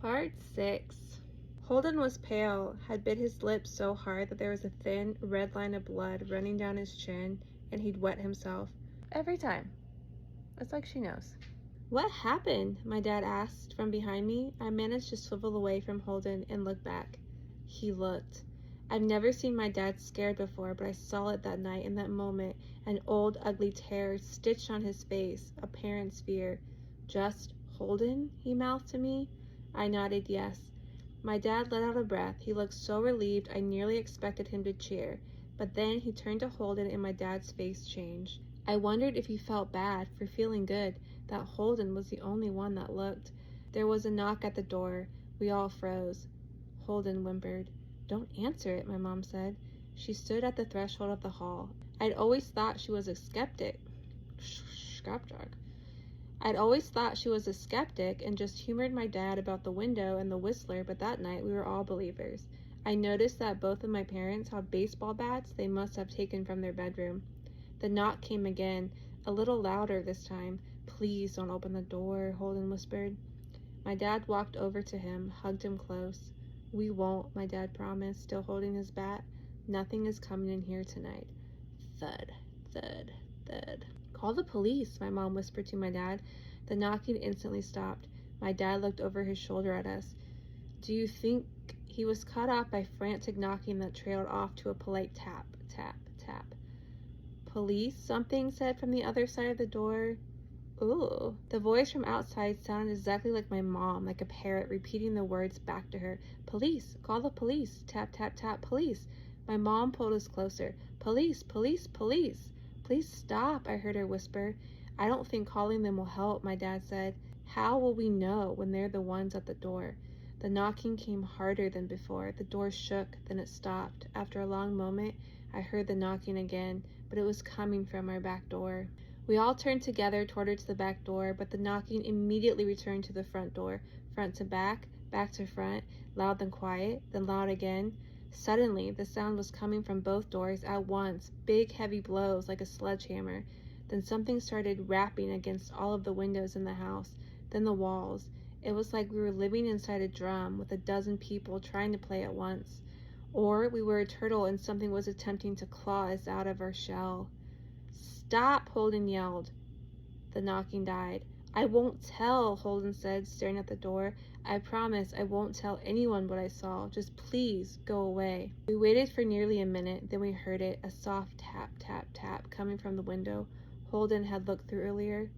Part 6. Holden was pale, had bit his lips so hard that there was a thin, red line of blood running down his chin, and he'd wet himself. Every time. It's like she knows. "What happened?" my dad asked from behind me. I managed to swivel away from Holden and look back. He looked. I've never seen my dad scared before, but I saw it that night, in that moment, an old, ugly terror stitched on his face, a parent's fear. "Just Holden?" he mouthed to me. I nodded yes. My dad let out a breath. He looked so relieved I nearly expected him to cheer, but then he turned to Holden and my dad's face changed. I wondered if he felt bad for feeling good, that Holden was the only one that looked. There was a knock at the door. We all froze. Holden whimpered. "Don't answer it," my mom said. She stood at the threshold of the hall. I'd always thought she was a skeptic. I'd always thought she was a skeptic and just humored my dad about the window and the whistler, but that night we were all believers. I noticed that both of my parents had baseball bats they must have taken from their bedroom. The knock came again, a little louder this time. "Please don't open the door," Holden whispered. My dad walked over to him, hugged him close. "We won't," my dad promised, still holding his bat. "Nothing is coming in here tonight." Thud, thud, thud. "Call the police," my mom whispered to my dad. The knocking instantly stopped. My dad looked over his shoulder at us. "Do you think—" He was cut off by frantic knocking that trailed off to a polite tap, tap, tap. "Police?" something said from the other side of the door. "Ooh." The voice from outside sounded exactly like my mom, like a parrot repeating the words back to her. "Police! Call the police! Tap, tap, tap, police!" My mom pulled us closer. "Police! Police! Police!" "Please stop," I heard her whisper. "I don't think calling them will help," my dad said. "How will we know when they're the ones at the door?" The knocking came harder than before. The door shook, then it stopped. After a long moment, I heard the knocking again, but it was coming from our back door. We all turned together toward the back door, but the knocking immediately returned to the front door, front to back to front, loud then quiet, then loud again. Suddenly, the sound was coming from both doors at once, big heavy blows like a sledgehammer. Then something started rapping against all of the windows in the house, then the walls. It was like we were living inside a drum with a dozen people trying to play at once. Or we were a turtle and something was attempting to claw us out of our shell. "Stop!" Holden yelled. The knocking died. "I won't tell," Holden said, staring at the door. "I promise I won't tell anyone what I saw. Just please go away." We waited for nearly a minute, then we heard it, a soft tap, tap, tap coming from the window Holden had looked through earlier.